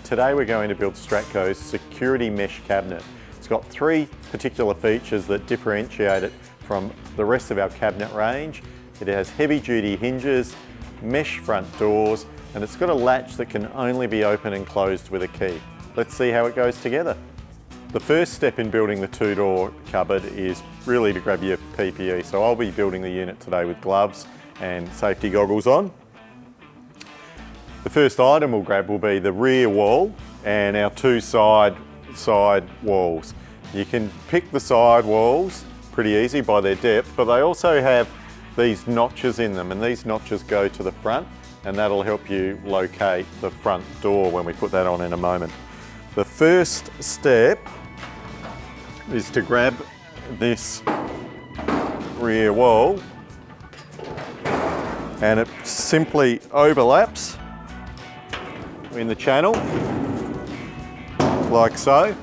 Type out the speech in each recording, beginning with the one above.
Today we're going to build Stratco's security mesh cabinet. It's got three particular features that differentiate it from the rest of our cabinet range. It has heavy duty hinges, mesh front doors, and it's got a latch that can only be opened and closed with a key. Let's see how it goes together. The first step in building the two-door cupboard is really to grab your PPE. So I'll be building the unit today with gloves and safety goggles on. The first item we'll grab will be the rear wall and our two side walls. You can pick the side walls pretty easy by their depth, but they also have these notches in them, and these notches go to the front, and that'll help you locate the front door when we put that on in a moment. The first step is to grab this rear wall, and it simply overlaps in the channel like so,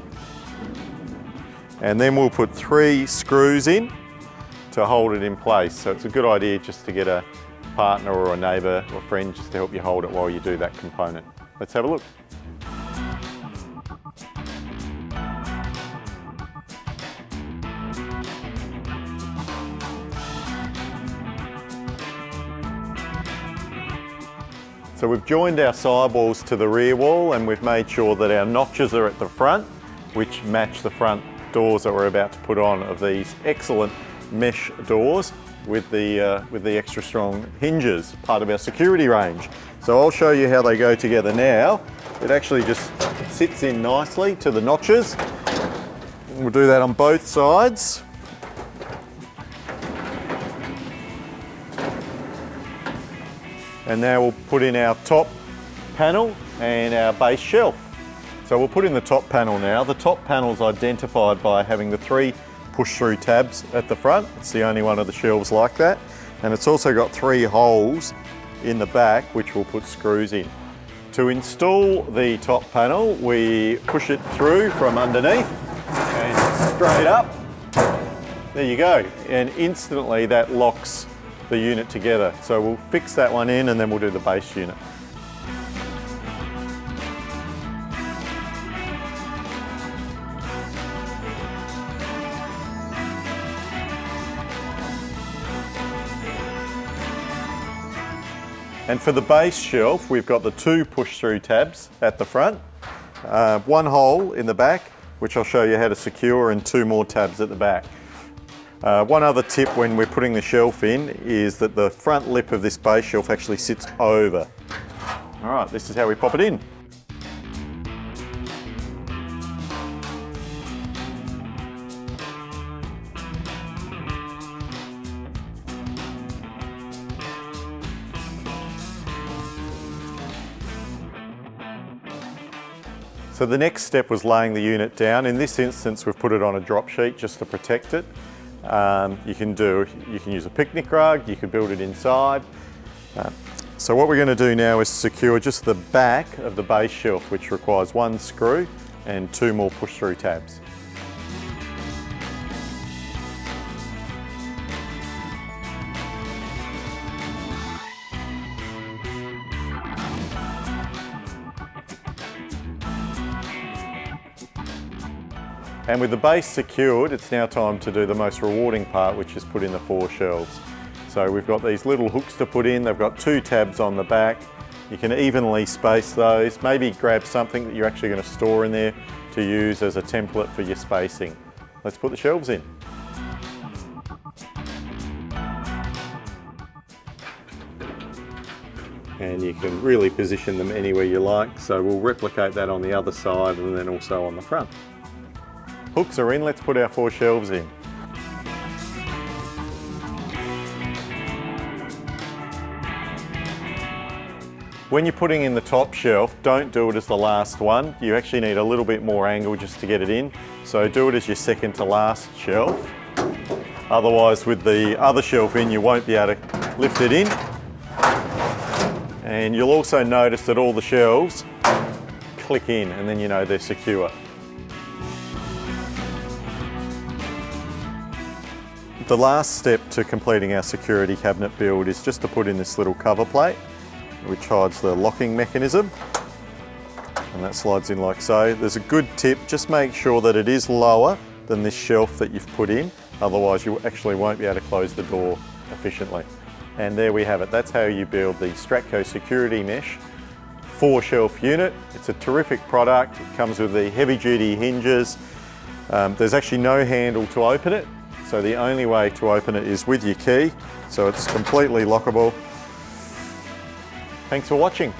and then we'll put 3 screws in to hold it in place. So it's a good idea just to get a partner or a neighbour or friend just to help you hold it while you do that component. Let's have a look. So we've joined our sidewalls to the rear wall, and we've made sure that our notches are at the front, which match the front doors that we're about to put on of these excellent mesh doors with the extra strong hinges, part of our security range. So I'll show you how they go together now. It actually just sits in nicely to the notches. We'll do that on both sides. And now we'll put in our top panel and our base shelf. So we'll put in the top panel now. The top panel is identified by having the 3 push-through tabs at the front. It's the only one of the shelves like that. And it's also got 3 holes in the back, which we'll put screws in. To install the top panel, we push it through from underneath and straight up. There you go. And instantly that locks the unit together. So we'll fix that one in, and then we'll do the base unit. And for the base shelf, we've got the 2 push-through tabs at the front, 1 hole in the back, which I'll show you how to secure, and 2 more tabs at the back. One other tip when we're putting the shelf in is that the front lip of this base shelf actually sits over. All right, this is how we pop it in. So the next step was laying the unit down. In this instance, we've put it on a drop sheet just to protect it. You can use a picnic rug, you could build it inside. So what we're going to do now is secure just the back of the base shelf, which requires 1 screw and 2 more push-through tabs. And with the base secured, it's now time to do the most rewarding part, which is put in the 4 shelves. So we've got these little hooks to put in. They've got 2 tabs on the back. You can evenly space those. Maybe grab something that you're actually going to store in there to use as a template for your spacing. Let's put the shelves in. And you can really position them anywhere you like. So we'll replicate that on the other side and then also on the front. Hooks are in, let's put our 4 shelves in. When you're putting in the top shelf, don't do it as the last one. You actually need a little bit more angle just to get it in. So do it as your second to last shelf. Otherwise, with the other shelf in, you won't be able to lift it in. And you'll also notice that all the shelves click in, and then you know they're secure. The last step to completing our security cabinet build is just to put in this little cover plate, which hides the locking mechanism. and that slides in like so. There's a good tip, just make sure that it is lower than this shelf that you've put in, otherwise you actually won't be able to close the door efficiently. And there we have it. That's how you build the Stratco security mesh 4-shelf unit. It's a terrific product. It comes with the heavy-duty hinges. There's actually no handle to open it, so the only way to open it is with your key. So it's completely lockable. Thanks for watching.